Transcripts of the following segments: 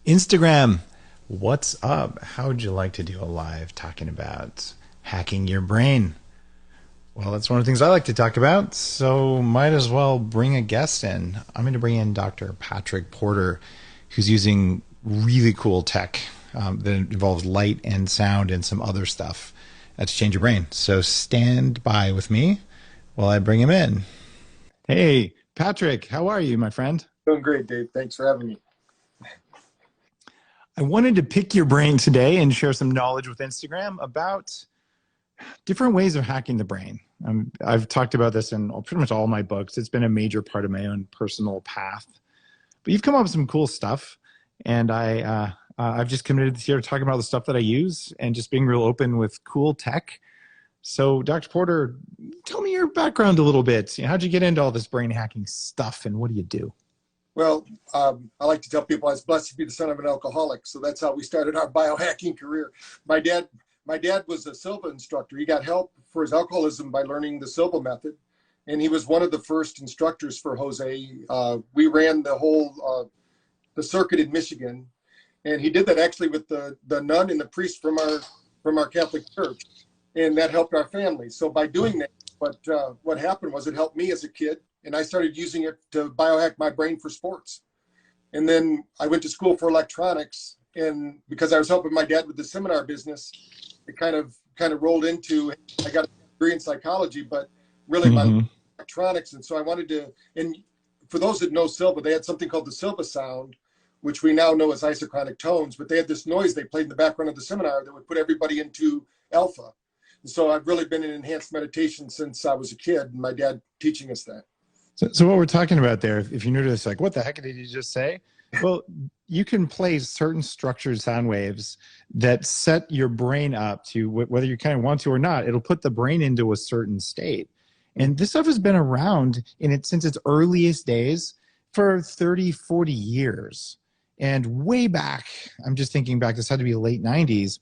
Instagram, what's up? How would you like to do a live talking about hacking your brain? Well, that's one of the things I like to talk about, so might as well bring a guest in. I'm going to bring in Dr. Patrick Porter, who's using really cool tech that involves light and sound and some other stuff to change your brain. So stand by with me while I bring him in. Hey, Patrick, how are you, my friend? Doing great, Dave. Thanks for having me. I wanted to pick your brain today and share some knowledge with Instagram about different ways of hacking the brain. I've talked about this in pretty much all my books. It's been a major part of my own personal path. But you've come up with some cool stuff, and I've just committed this year to talking about the stuff that I use and just being real open with cool tech. So, Dr. Porter, tell me your background a little bit. How'd you get into all this brain hacking stuff, and what do you do? Well, I like to tell people I was blessed to be the son of an alcoholic, so that's how we started our biohacking career. My dad was a Silva instructor. He got help for his alcoholism by learning the Silva method, and he was one of the first instructors for Jose. We ran the whole the circuit in Michigan, and he did that actually with the nun and the priest from our Catholic church, and that helped our family. So by doing that, what happened was it helped me as a kid. And I started using it to biohack my brain for sports. And then I went to school for electronics, and because I was helping my dad with the seminar business, it kind of rolled into, I got a degree in psychology, but really my electronics. And so I wanted to, and for those that know Silva, they had something called the Silva sound, which we now know as isochronic tones, but they had this noise they played in the background of the seminar that would put everybody into alpha. And so I've really been in enhanced meditation since I was a kid, and my dad teaching us that. So what we're talking about there, if you're new to this, like, what the heck did you just say? Well, you can play certain structured sound waves that set your brain up to, whether you kind of want to or not, it'll put the brain into a certain state. And this stuff has been around since its earliest days for 30, 40 years. And way back, I'm just thinking back, this had to be the late 90s,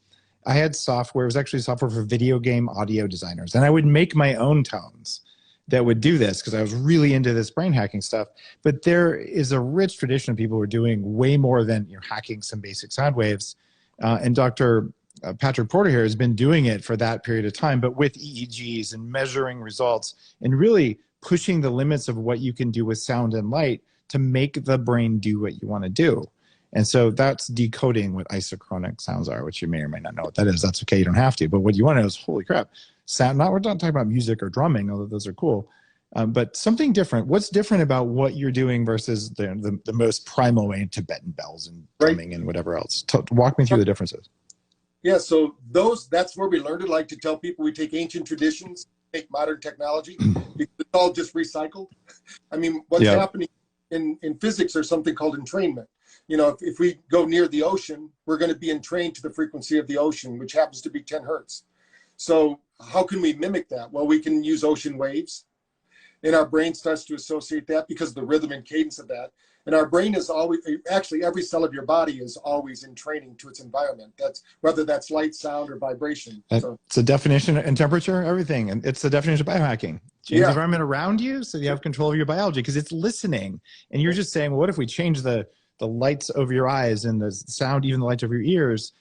I had software, it was actually software for video game audio designers, and I would make my own tones that would do this because I was really into this brain hacking stuff. But there is a rich tradition of people who are doing way more than hacking some basic sound waves. And Dr. Patrick Porter here has been doing it for that period of time, but with EEGs and measuring results and really pushing the limits of what you can do with sound and light to make the brain do what you want to do. And so that's decoding what isochronic sounds are, which you may or may not know what that is. That's okay, you don't have to. But what you want to know is, holy crap, sound. We're not talking about music or drumming, although those are cool. But something different. What's different about what you're doing versus the most primal way in Tibetan bells and drumming and whatever else? Walk me through the differences. Yeah, so that's where we learned it. Like to tell people we take ancient traditions, take modern technology, because it's all just recycled. I mean, what's happening in physics, there's something called entrainment. If we go near the ocean, we're going to be entrained to the frequency of the ocean, which happens to be 10 hertz. So how can we mimic that? Well, we can use ocean waves, and our brain starts to associate that because of the rhythm and cadence of that. And our brain is always, actually every cell of your body is always in training to its environment. Whether that's light, sound, or vibration. It's a definition and temperature, everything. And it's the definition of biohacking. Change the environment around you so you have control of your biology because it's listening. And you're just saying, well, what if we change the lights over your eyes and the sound, even the lights over your ears,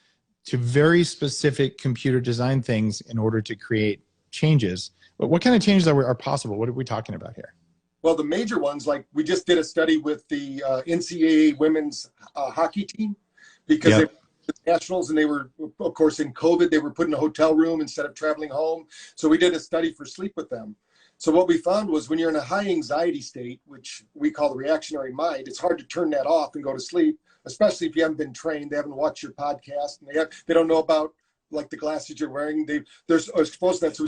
to very specific computer design things in order to create changes? But what kind of changes are possible? What are we talking about here? Well, the major ones, like we just did a study with the NCAA women's hockey team because they were the nationals, and they were, of course, in COVID, they were put in a hotel room instead of traveling home. So we did a study for sleep with them. So what we found was when you're in a high anxiety state, which we call the reactionary mind, it's hard to turn that off and go to sleep, especially if you haven't been trained, they haven't watched your podcast, and they don't know about like the glasses you're wearing. They're exposed to that. So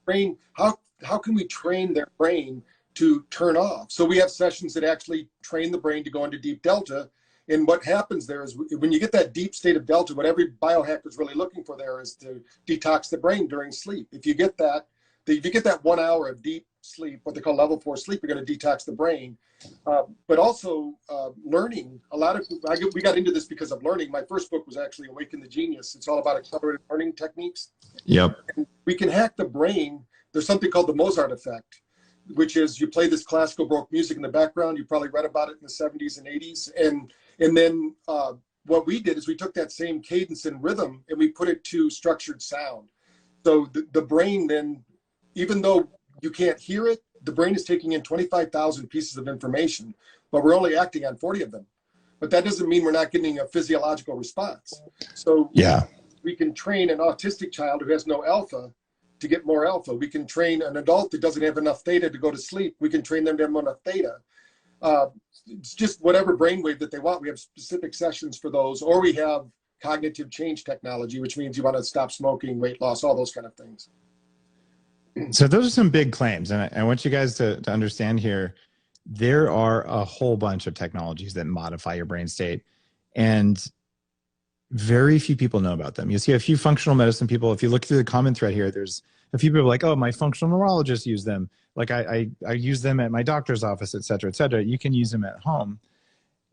brain, how can we train their brain to turn off? So we have sessions that actually train the brain to go into deep delta. And what happens there is when you get that deep state of delta, what every biohacker is really looking for there is to detox the brain during sleep. If you get that 1 hour of deep sleep, what they call level 4 sleep, you're going to detox the brain. But also learning. We got into this because of learning. My first book was actually Awaken the Genius. It's all about accelerated learning techniques. Yep. And we can hack the brain. There's something called the Mozart Effect, which is you play this classical Baroque music in the background. You probably read about it in the 70s and 80s. And then what we did is we took that same cadence and rhythm and we put it to structured sound. So the brain then, even though you can't hear it, the brain is taking in 25,000 pieces of information, but we're only acting on 40 of them. But that doesn't mean we're not getting a physiological response. So Yeah. we can train an autistic child who has no alpha to get more alpha. We can train an adult that doesn't have enough theta to go to sleep. We can train them to have enough theta. It's just whatever brainwave that they want. We have specific sessions for those, or we have cognitive change technology, which means you want to stop smoking, weight loss, all those kind of things. So those are some big claims. And I want you guys to understand here, there are a whole bunch of technologies that modify your brain state. And very few people know about them. You see a few functional medicine people. If you look through the comment thread here, there's a few people like, oh, my functional neurologist use them. Like I use them at my doctor's office, et cetera, et cetera. You can use them at home.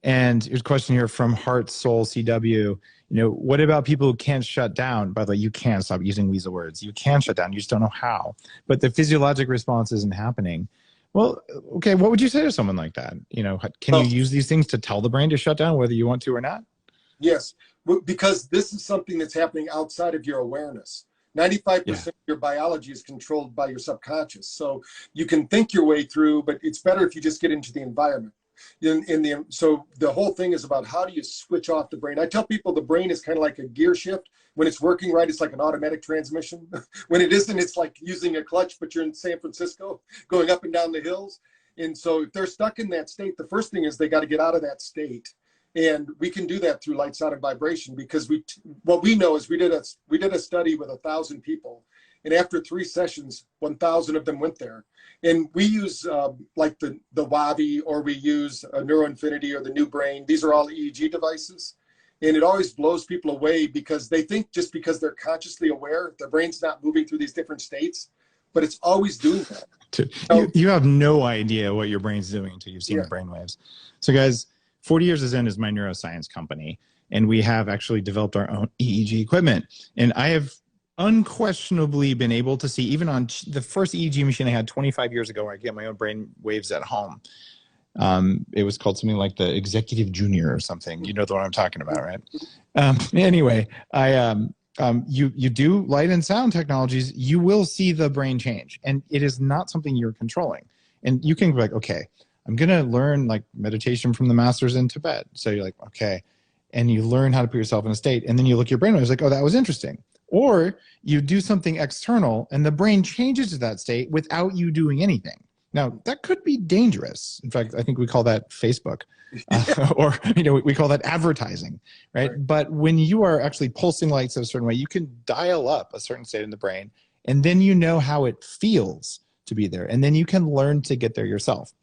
And here's a question here from Heart Soul CW. What about people who can't shut down? By the way, you can stop using weasel words. You can shut down. You just don't know how. But the physiologic response isn't happening. Well, okay, what would you say to someone like that? Can you use these things to tell the brain to shut down whether you want to or not? Yes, because this is something that's happening outside of your awareness. 95% of your biology is controlled by your subconscious. So you can think your way through, but it's better if you just get into the environment. So the whole thing is about how do you switch off the brain. I tell people the brain is kind of like a gear shift. When it's working right, it's like an automatic transmission. When it isn't, it's like using a clutch, but you're in San Francisco going up and down the hills. And so if they're stuck in that state, the first thing is they got to get out of that state. And we can do that through light, sound, and vibration, because what we know is we did a study with 1,000 people, and after 3 sessions, 1,000 of them went there. And we use like the Wavi, or we use a NeuroInfinity or the New Brain. These are all EEG devices, and it always blows people away because they think just because they're consciously aware, their brain's not moving through these different states, but it's always doing that. You have no idea what your brain's doing until you've seen the brainwaves. So guys, 40 Years of Zen is my neuroscience company, and we have actually developed our own EEG equipment. And I have unquestionably been able to see, even on the first EEG machine I had 25 years ago, where I get my own brain waves at home. It was called something like the Executive Junior or something. You know the one I'm talking about, right? Anyway, you do light and sound technologies, you will see the brain change, and it is not something you're controlling. And you can be like, okay, I'm going to learn like meditation from the masters in Tibet. So you're like, okay. And you learn how to put yourself in a state, and then you look at your brain and it's like, oh, that was interesting. Or you do something external and the brain changes to that state without you doing anything. Now that could be dangerous. In fact, I think we call that Facebook or, we call that advertising, right? But when you are actually pulsing lights in a certain way, you can dial up a certain state in the brain, and then you know how it feels to be there. And then you can learn to get there yourself.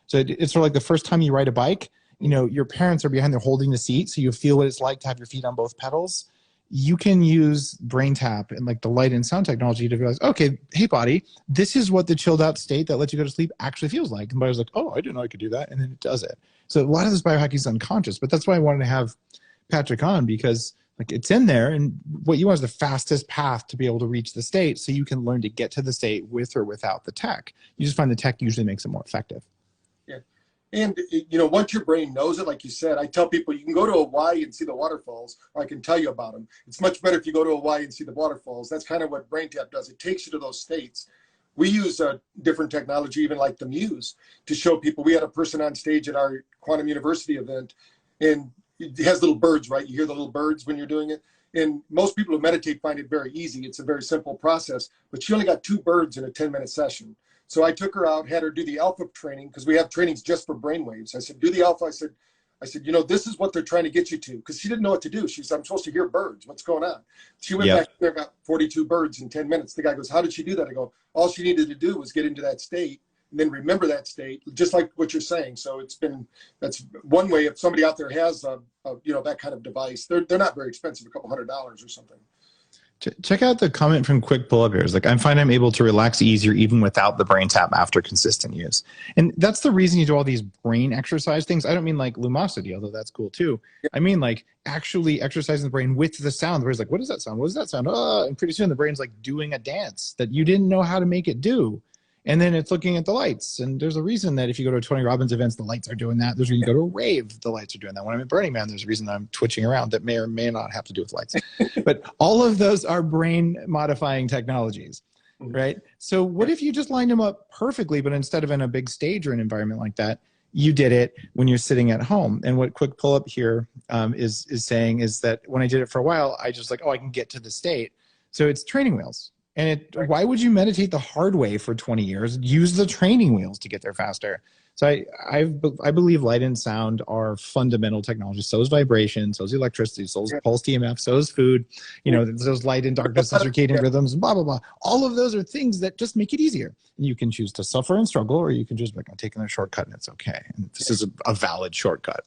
So it's sort of like the first time you ride a bike, your parents are behind there holding the seat, so you feel what it's like to have your feet on both pedals. You can use brain tap and like the light and sound technology to realize, okay, hey body, this is what the chilled out state that lets you go to sleep actually feels like. And body's like, oh, I didn't know I could do that. And then it does it. So a lot of this biohacking is unconscious, but that's why I wanted to have Patrick on, because like it's in there, and what you want is the fastest path to be able to reach the state, so you can learn to get to the state with or without the tech. You just find the tech usually makes it more effective. And, once your brain knows it, like you said, I tell people you can go to Hawaii and see the waterfalls, or I can tell you about them. It's much better if you go to Hawaii and see the waterfalls. That's kind of what BrainTap does. It takes you to those states. We use a different technology, even like the Muse, to show people. We had a person on stage at our Quantum University event, and it has little birds, right? You hear the little birds when you're doing it. And most people who meditate find it very easy. It's a very simple process, but she only got 2 birds in a 10-minute session. So I took her out, had her do the alpha training, because we have trainings just for brainwaves. I said, do the alpha. I said, this is what they're trying to get you to, because she didn't know what to do. She said, I'm supposed to hear birds. What's going on? She went back there, got 42 birds in 10 minutes. The guy goes, how did she do that? I go, all she needed to do was get into that state and then remember that state, just like what you're saying. So that's one way. If somebody out there has that kind of device, they're not very expensive, a couple $100 or something. Check out the comment from Quick Pull-Up Ears. Like, I find I'm able to relax easier even without the brain tap after consistent use. And that's the reason you do all these brain exercise things. I don't mean like lumosity, although that's cool too. I mean like actually exercising the brain with the sound. The brain's like, what does that sound? What does that sound? And pretty soon the brain's like doing a dance that you didn't know how to make it do. And then it's looking at the lights. And there's a reason that if you go to 20 Robbins events, the lights are doing that. There's a reason you go to a rave, the lights are doing that. When I'm at Burning Man, there's a reason I'm twitching around that may or may not have to do with lights. But all of those are brain modifying technologies, right? So what if you just lined them up perfectly, but instead of in a big stage or an environment like that, you did it when you're sitting at home? And what Quick Pull Up here is saying is that when I did it for a while, I just like, oh, I can get to the state. So it's training wheels. And why would you meditate the hard way for 20 years? Use the training wheels to get there faster. So I believe light and sound are fundamental technology. So is vibration, so is electricity, so is pulse EMF, so is food. You know, those light and darkness and circadian rhythms, blah, blah, blah. All of those are things that just make it easier. And you can choose to suffer and struggle, or you can just like, I'm taking a shortcut and it's okay. And this is a valid shortcut.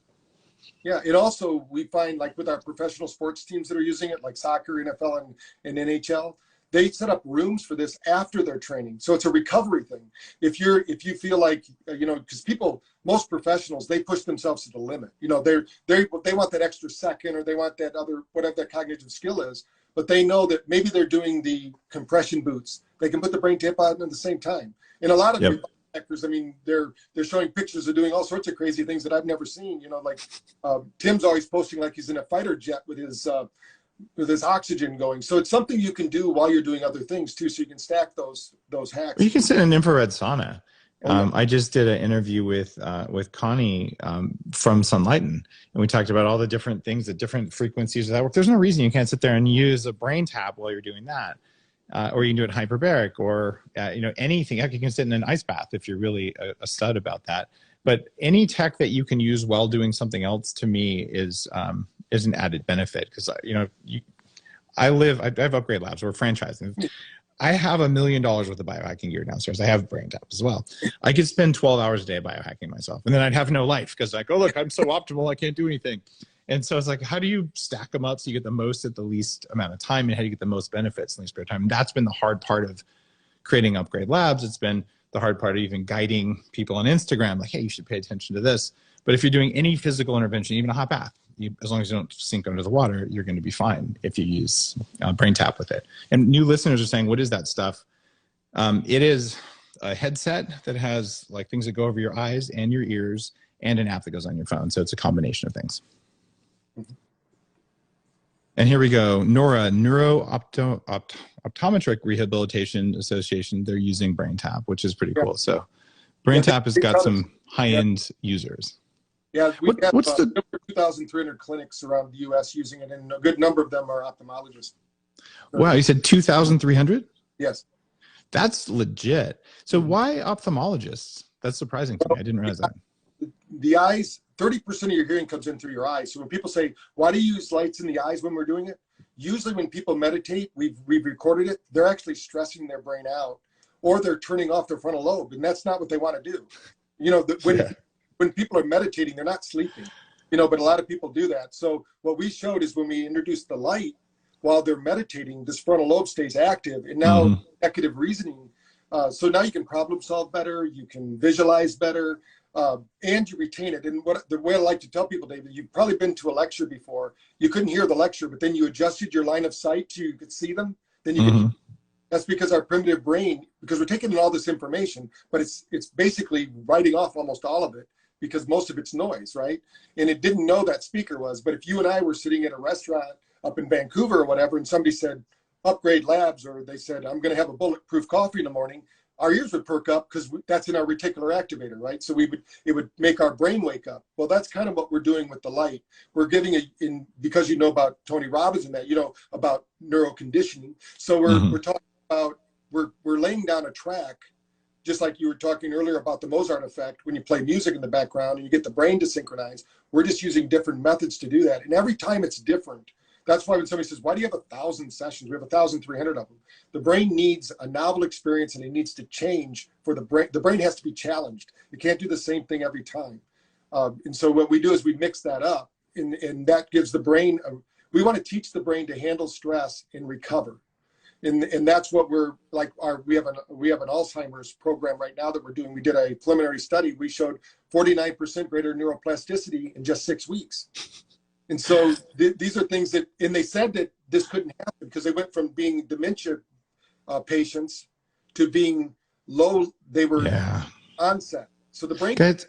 Yeah, it also, we find like with our professional sports teams that are using it, like soccer, NFL, and NHL, they set up rooms for this after their training. So it's a recovery thing. If you feel like, you know, because most professionals, they push themselves to the limit. You know, they want that extra second, or they want that other, whatever that cognitive skill is, but they know that maybe they're doing the compression boots. They can put the brain tape on at the same time. And a lot of actors, I mean, they're showing pictures of doing all sorts of crazy things that I've never seen. You know, like Tim's always posting like he's in a fighter jet with his oxygen going. So it's something you can do while you're doing other things too. So you can stack those hacks. You can sit in an infrared sauna. I just did an interview with Connie from Sunlighten, and we talked about all the different things, the different frequencies of that work. There's no reason you can't sit there and use a brain tap while you're doing that. Or you can do it hyperbaric, or you know, anything. Heck, you can sit in an ice bath if you're really a stud about that. But any tech that you can use while doing something else, to me, is an added benefit. Because you know, I have Upgrade Labs. We're franchising. I have $1 million worth of biohacking gear downstairs. I have brain tap as well. I could spend 12 hours a day biohacking myself, and then I'd have no life, because like, oh look, I'm so optimal, I can't do anything. And so it's like, how do you stack them up so you get the most at the least amount of time, and how do you get the most benefits in the least spare time? And that's been the hard part of creating Upgrade Labs. It's been the hard part of even guiding people on Instagram, like, hey, you should pay attention to this. But if you're doing any physical intervention, even a hot bath, as long as you don't sink under the water, you're going to be fine if you use brain tap with it. And new listeners are saying, what is that stuff? It is a headset that has like things that go over your eyes and your ears, and an app that goes on your phone. So it's a combination of things. And here we go. Nora, Optometric Rehabilitation Association, they're using brain tap, which is pretty cool. So brain tap has got some high-end users. Yeah, we have over 2,300 clinics around the U.S. using it, and a good number of them are ophthalmologists. Wow, you said 2,300? Yes. That's legit. So why ophthalmologists? That's surprising to me. I didn't realize that. The eyes, 30% of your hearing comes in through your eyes. So when people say, why do you use lights in the eyes when we're doing it? Usually when people meditate, we've recorded it, they're actually stressing their brain out, or they're turning off their frontal lobe, and that's not what they want to do. You know, when people are meditating, they're not sleeping, you know, but a lot of people do that. So what we showed is when we introduced the light while they're meditating, this frontal lobe stays active, and now executive reasoning. So now you can problem solve better, you can visualize better, and you retain it. And the way I like to tell people, David, you've probably been to a lecture before. You couldn't hear the lecture, but then you adjusted your line of sight so you could see them. Then you could. That's because our primitive brain, because we're taking in all this information, but it's basically writing off almost all of it, because most of it's noise, right? And it didn't know that speaker was. But if you and I were sitting at a restaurant up in Vancouver or whatever, and somebody said Upgrade Labs, or they said, I'm going to have a bulletproof coffee in the morning, our ears would perk up, because that's in our reticular activator, right? So it would make our brain wake up. Well, that's kind of what we're doing with the light. We're giving because you know about Tony Robbins and that, you know about neuroconditioning. So we're talking about, we're laying down a track, just like you were talking earlier about the Mozart effect, when you play music in the background and you get the brain to synchronize. We're just using different methods to do that. And every time it's different. That's why when somebody says, why do you have 1,000 sessions? We have 1,300 of them. The brain needs a novel experience, and it needs to change for the brain. The brain has to be challenged. It can't do the same thing every time. And so what we do is we mix that up, and that gives the brain, we want to teach the brain to handle stress and recover. And that's what we're like. We have an Alzheimer's program right now that we're doing. We did a preliminary study. We showed 49% greater neuroplasticity in just 6 weeks. And so these are things that, and they said that this couldn't happen because they went from being dementia patients to being they were Yeah. onset. So the brain. Good.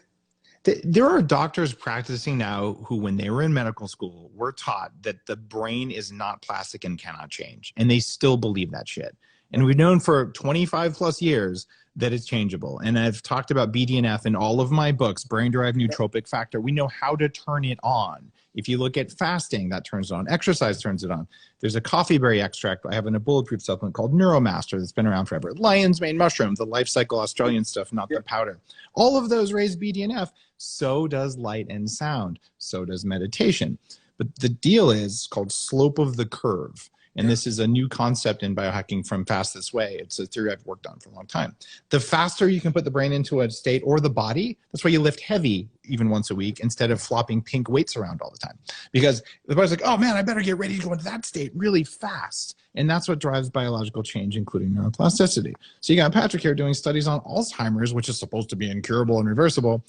There are doctors practicing now who, when they were in medical school, were taught that the brain is not plastic and cannot change. And they still believe that shit. And we've known for 25 plus years that it's changeable. And I've talked about BDNF in all of my books, brain-derived nootropic factor. We know how to turn it on. If you look at fasting, that turns it on. Exercise turns it on. There's a coffee berry extract I have in a bulletproof supplement called Neuromaster that's been around forever. Lion's mane mushroom, the life cycle Australian stuff, not the powder. All of those raise BDNF. So does light and sound. So does meditation. But the deal is called slope of the curve. And this is a new concept in biohacking from Fast This Way. It's a theory I've worked on for a long time. The faster you can put the brain into a state, or the body, that's why you lift heavy even once a week instead of flopping pink weights around all the time. Because the body's like, oh man, I better get ready to go into that state really fast. And that's what drives biological change, including neuroplasticity. So you got Patrick here doing studies on Alzheimer's, which is supposed to be incurable and reversible.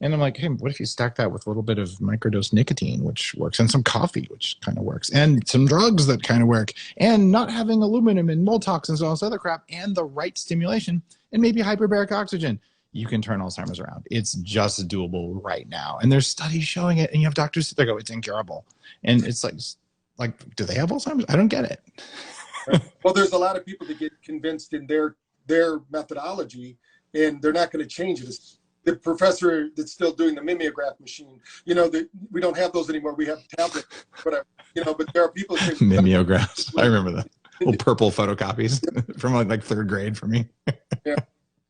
And I'm like, hey, what if you stack that with a little bit of microdose nicotine, which works, and some coffee, which kind of works, and some drugs that kind of work, and not having aluminum and mold toxins and all this other crap, and the right stimulation, and maybe hyperbaric oxygen. You can turn Alzheimer's around. It's just doable right now. And there's studies showing it, and you have doctors sit there go, it's incurable. And it's like, do they have Alzheimer's? I don't get it. Well, there's a lot of people that get convinced in their methodology, and they're not going to change it. The professor that's still doing the mimeograph machine, we don't have those anymore. We have tablets, whatever, but there are people that say, mimeographs. I remember that. Little purple photocopies from like third grade for me. Yeah.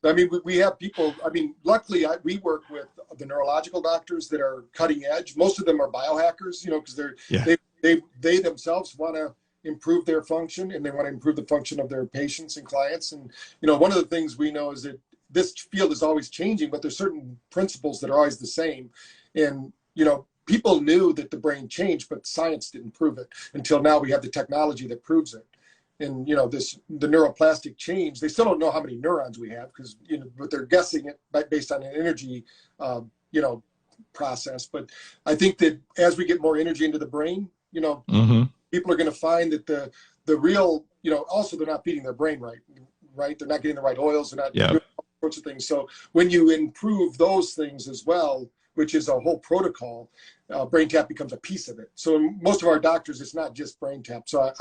I mean, we have people, luckily we work with the neurological doctors that are cutting edge. Most of them are biohackers, because they themselves want to improve their function, and they want to improve the function of their patients and clients. And, one of the things we know is that this field is always changing, but there's certain principles that are always the same. And, people knew that the brain changed, but science didn't prove it until now. We have the technology that proves it. And, the neuroplastic change, they still don't know how many neurons we have because, but they're guessing it based on an energy, process. But I think that as we get more energy into the brain, people are going to find that the real, also they're not feeding their brain right? They're not getting the right oils. They're not doing all sorts of things. So when you improve those things as well, which is a whole protocol, brain tap becomes a piece of it. So in most of our doctors, it's not just brain tap. So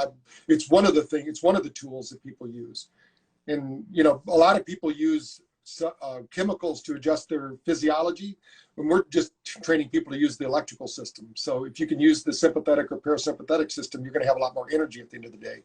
it's one of the things, it's one of the tools that people use. And, a lot of people use chemicals to adjust their physiology, and we're just training people to use the electrical system. So if you can use the sympathetic or parasympathetic system, you're going to have a lot more energy at the end of the day.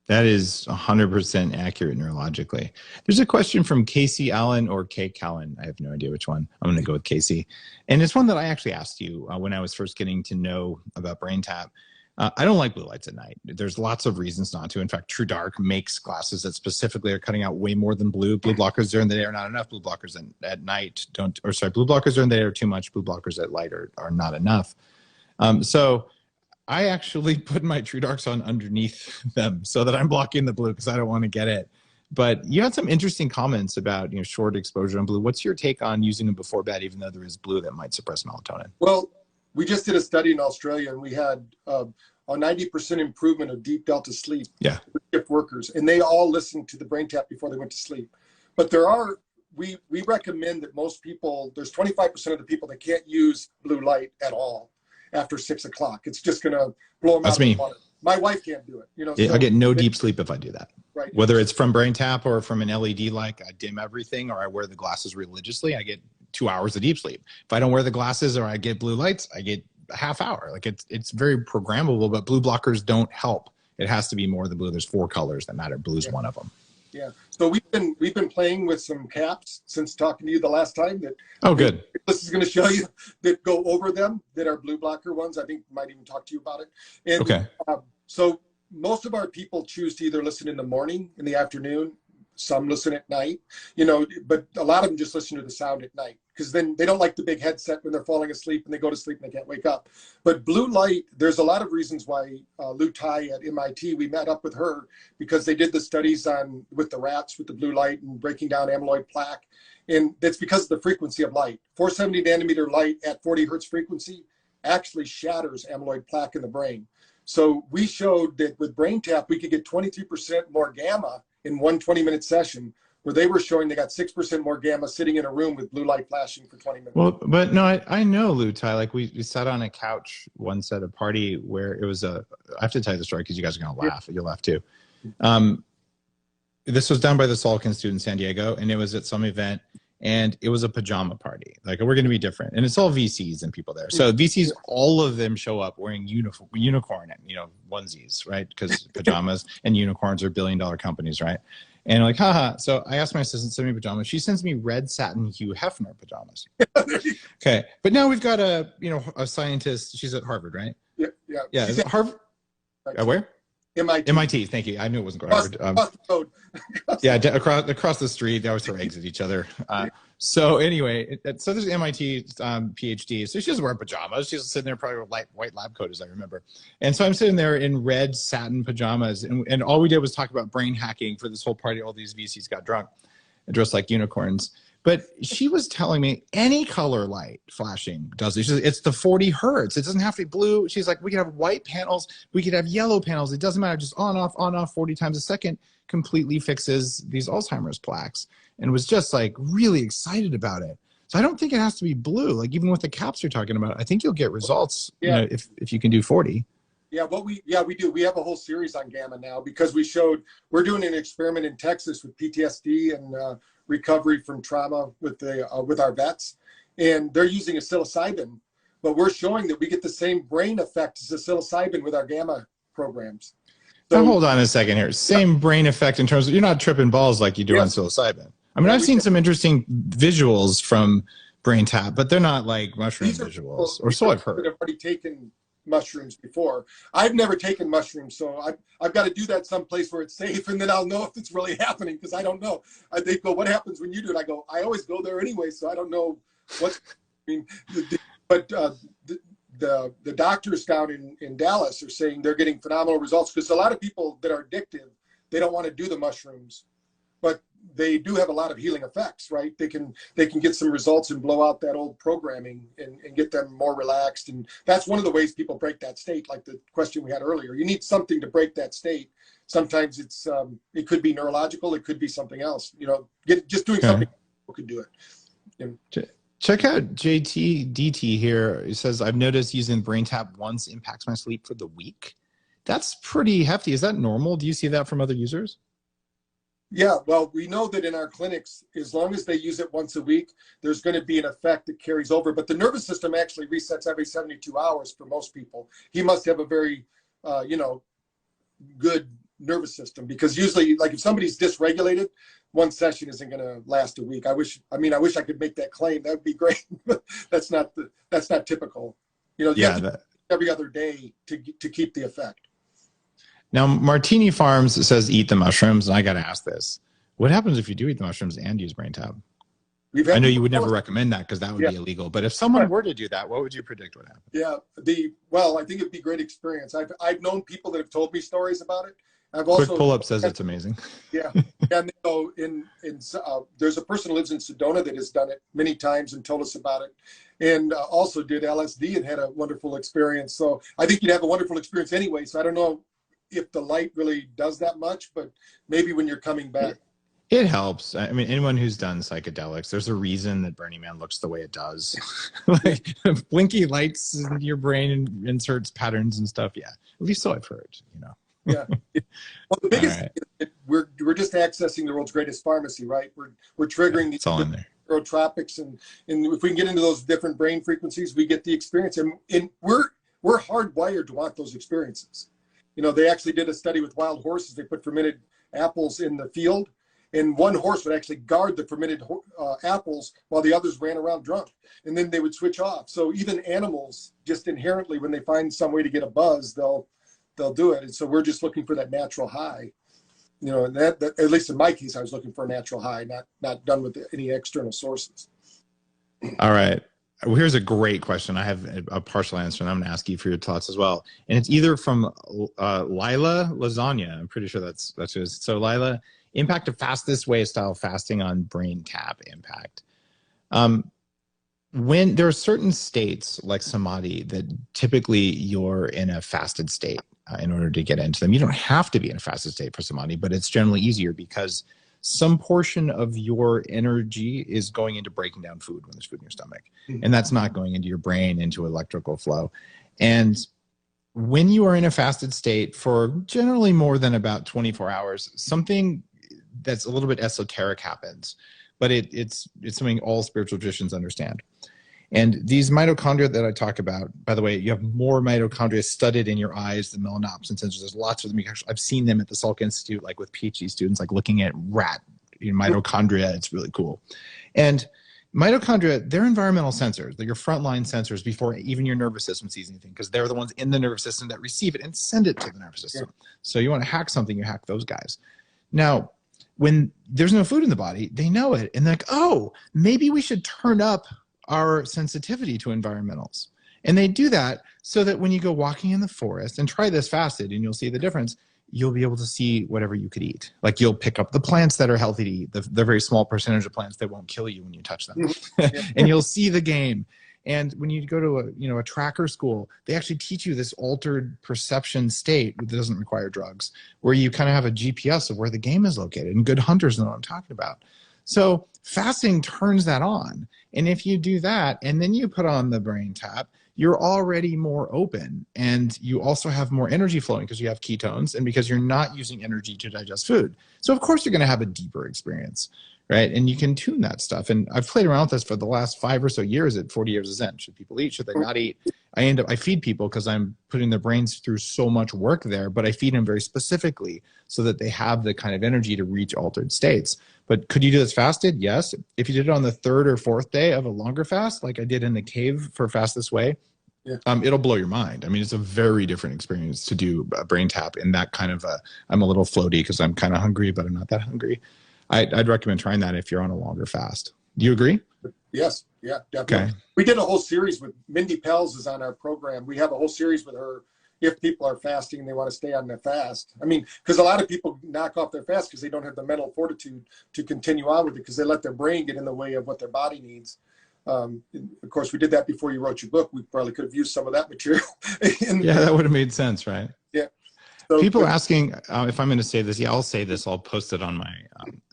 That is 100% accurate neurologically. There's a question from Casey Allen or Kay Callen. I have no idea which one. I'm going to go with Casey. And it's one that I actually asked you when I was first getting to know about brain tap. I don't like blue lights at night. There's lots of reasons not to. In fact, True Dark makes glasses that specifically are cutting out way more than blue. Blue blockers during the day are not enough. Blue blockers at night blue blockers during the day are too much. Blue blockers at light are not enough. So I actually put my True Darks on underneath them so that I'm blocking the blue because I don't want to get it. But you had some interesting comments about short exposure on blue. What's your take on using them before bed, even though there is blue that might suppress melatonin? Well, we just did a study in Australia, and we had a 90% improvement of deep delta sleep with shift workers, and they all listened to the brain tap before they went to sleep. But we recommend that most people, there's 25% of the people that can't use blue light at all after 6 o'clock. It's just going to blow them out of the water. My wife can't do it. I get no deep sleep if I do that. Right. Whether it's from brain tap or from an LED light, I dim everything, or I wear the glasses religiously, I get 2 hours of deep sleep. If I don't wear the glasses or I get blue lights, I get a half hour. Like it's very programmable, but blue blockers don't help. It has to be more than blue. There's 4 colors that matter. Blue is one of them. Yeah. So we've been playing with some caps since talking to you the last time. Good. This is going to show you that go over them that are blue blocker ones. I think we might even talk to you about it. And, okay. So most of our people choose to either listen in the morning, in the afternoon. Some listen at night, but a lot of them just listen to the sound at night because then they don't like the big headset when they're falling asleep and they go to sleep and they can't wake up. But blue light, there's a lot of reasons why Lou Tai at MIT, we met up with her because they did the studies with the rats with the blue light and breaking down amyloid plaque. And that's because of the frequency of light. 470 nanometer light at 40 hertz frequency actually shatters amyloid plaque in the brain. So we showed that with brain tap, we could get 23% more gamma in one 20-minute session where they were showing they got 6% more gamma sitting in a room with blue light flashing for 20 minutes. Well, but no, I know, Lou Tai. Like we sat on a couch once at a party where it was I have to tell you the story because you guys are gonna laugh. You'll laugh too. This was done by the Salk Institute in San Diego, and it was at some event, and it was a pajama party. Like, we're going to be different, and it's all VCs and people there. So VCs, all of them show up wearing unicorn, onesies, right? Because pajamas and unicorns are billion-dollar companies, right? And I'm like, haha. So I asked my assistant to send me pajamas. She sends me red satin Hugh Hefner pajamas. Okay, but now we've got a scientist. She's at Harvard, right? Yeah. Is it Harvard? Where? MIT. Thank you. I knew it wasn't Harvard. Across the road. across the street. They always throw eggs at each other. So anyway, so there's an MIT PhD. So she doesn't wear pajamas. She's sitting there probably with white lab coat, as I remember. And so I'm sitting there in red satin pajamas, and all we did was talk about brain hacking for this whole party. All these VCs got drunk and dressed like unicorns. But she was telling me any color light flashing does it. She says, it's the 40 hertz. It doesn't have to be blue. She's like, we could have white panels. We could have yellow panels. It doesn't matter. Just on, off 40 times a second completely fixes these Alzheimer's plaques, and was just like really excited about it. So I don't think it has to be blue. Like, even with the caps you're talking about, I think you'll get results if you can do 40. Yeah, we do. We have a whole series on gamma now because we're doing an experiment in Texas with PTSD and recovery from trauma with our vets, and they're using a psilocybin, but we're showing that we get the same brain effect as a psilocybin with our gamma programs. So, now, hold on a second here. Same brain effect in terms of you're not tripping balls like you do on psilocybin. I mean, I've seen some interesting visuals from brain tap, but they're not like mushroom visuals, or so I've heard. I've already taken mushrooms before. I've never taken mushrooms, so I've got to do that someplace where it's safe, and then I'll know if it's really happening, because I don't know. They go, what happens when you do it? I go, I always go there anyway, so I don't know what. I mean, but the doctors down in Dallas are saying they're getting phenomenal results, because a lot of people that are addictive, they don't want to do the mushrooms, but they do have a lot of healing effects, right? They can get some results and blow out that old programming and get them more relaxed. And that's one of the ways people break that state, like the question we had earlier. You need something to break that state. Sometimes it could be neurological, it could be something else. Just doing something could do it. Check out JTDT here. It says, I've noticed using BrainTap once impacts my sleep for the week. That's pretty hefty. Is that normal? Do you see that from other users? Yeah, well, we know that in our clinics, as long as they use it once a week, there's going to be an effect that carries over. But the nervous system actually resets every 72 hours for most people. He must have a very, good nervous system, because usually, like, if somebody's dysregulated, one session isn't going to last a week. I wish I could make that claim. That would be great. But that's not typical. Every other day to keep the effect. Now, Martini Farms says eat the mushrooms, and I got to ask this. What happens if you do eat the mushrooms and use BrainTap? I know you would never recommend that because that would be illegal, but if someone were to do that, what would you predict would happen? Yeah, I think it'd be a great experience. I've known people that have told me stories about it. I've also Quick pull-up says it's amazing. Yeah, and so there's a person who lives in Sedona that has done it many times and told us about it, and also did LSD and had a wonderful experience. So I think you'd have a wonderful experience anyway. So I don't know if the light really does that much, but maybe when you're coming back. It helps. I mean, anyone who's done psychedelics, there's a reason that Burning Man looks the way it does. Like blinky lights in your brain and inserts patterns and stuff. Yeah, at least so I've heard, Yeah. Well, the biggest thing is we're just accessing the world's greatest pharmacy, right? We're triggering these neurotropics, and if we can get into those different brain frequencies, we get the experience, and we're hardwired to want those experiences. They actually did a study with wild horses. They put fermented apples in the field, and one horse would actually guard the fermented apples while the others ran around drunk, and then they would switch off. So even animals, just inherently, when they find some way to get a buzz, they'll do it. And so we're just looking for that natural high. And that at least in my case, I was looking for a natural high, not done with any external sources. All right. Well, here's a great question. I have a partial answer, and I'm going to ask you for your thoughts as well. And it's either from Lila Lasagna. I'm pretty sure that's it. So Lila, impact of fastest way style fasting on brain tap impact. When there are certain states like samadhi that typically you're in a fasted state in order to get into them. You don't have to be in a fasted state for samadhi, but it's generally easier because some portion of your energy is going into breaking down food when there's food in your stomach. And that's not going into your brain, into electrical flow. And when you are in a fasted state for generally more than about 24 hours, something that's a little bit esoteric happens, but it's something all spiritual traditions understand. And these mitochondria that I talk about, by the way, you have more mitochondria studied in your eyes than melanopsin sensors. There's lots of them. I've seen them at the Salk Institute, like with PhD students, like looking at rat mitochondria. It's really cool. And mitochondria, they're environmental sensors. They're your frontline sensors before even your nervous system sees anything, because they're the ones in the nervous system that receive it and send it to the nervous system. So you want to hack something, you hack those guys. Now, when there's no food in the body, they know it. And they're like, oh, maybe we should turn up our sensitivity to environmentals. And they do that so that when you go walking in the forest, and try this fasted and you'll see the difference, you'll be able to see whatever you could eat. Like you'll pick up the plants that are healthy to eat, the very small percentage of plants that won't kill you when you touch them. And you'll see the game. And when you go to a tracker school, they actually teach you this altered perception state that doesn't require drugs, where you kind of have a GPS of where the game is located. And good hunters know what I'm talking about. So fasting turns that on. And if you do that, and then you put on the brain tap, you're already more open. And you also have more energy flowing because you have ketones and because you're not using energy to digest food. So of course you're going to have a deeper experience, right? And you can tune that stuff. And I've played around with this for the last 5 or so years at 40 Years of Zen. Should people eat? Should they not eat? I feed people because I'm putting their brains through so much work there, but I feed them very specifically so that they have the kind of energy to reach altered states. But could you do this fasted? Yes. If you did it on the 3rd or 4th day of a longer fast, like I did in the cave for Fast This Way, it'll blow your mind. I mean, it's a very different experience to do a brain tap in that kind of I'm a little floaty because I'm kind of hungry, but I'm not that hungry. I'd recommend trying that if you're on a longer fast. Do you agree? Yes. Yeah, definitely. Okay. We did a whole series with Mindy Pels is on our program. We have a whole series with her. If people are fasting and they want to stay on their fast. I mean, because a lot of people knock off their fast because they don't have the mental fortitude to continue on with it because they let their brain get in the way of what their body needs. Of course, we did that before you wrote your book. We probably could have used some of that material. Yeah, that would have made sense, right? Yeah. So, people are asking if I'm going to say this. Yeah, I'll say this. I'll post it on my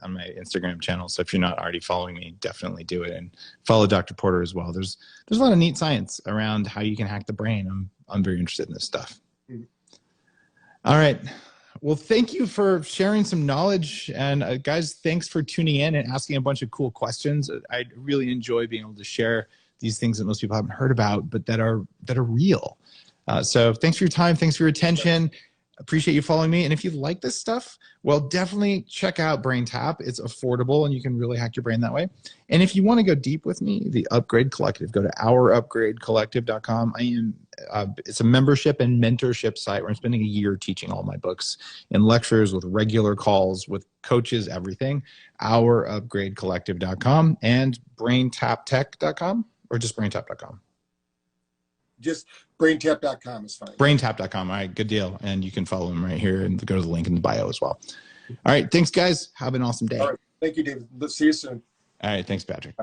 Instagram channel. So if you're not already following me, definitely do it and follow Dr. Porter as well. There's a lot of neat science around how you can hack the brain. I'm very interested in this stuff. All right. Well, thank you for sharing some knowledge. And guys, thanks for tuning in and asking a bunch of cool questions. I really enjoy being able to share these things that most people haven't heard about, but that are real. So thanks for your time. Thanks for your attention. Appreciate you following me. And if you like this stuff, well, definitely check out Brain Tap. It's affordable and you can really hack your brain that way. And if you want to go deep with me, the Upgrade Collective, go to ourupgradecollective.com. It's a membership and mentorship site where I'm spending a year teaching all my books and lectures with regular calls with coaches, everything. Ourupgradecollective.com and braintaptech.com or just braintap.com. Just braintap.com is fine. Braintap.com. All right, good deal. And you can follow him right here and go to the link in the bio as well. All right, thanks, guys. Have an awesome day. All right. Thank you, David. Let's see you soon. All right, thanks, Patrick.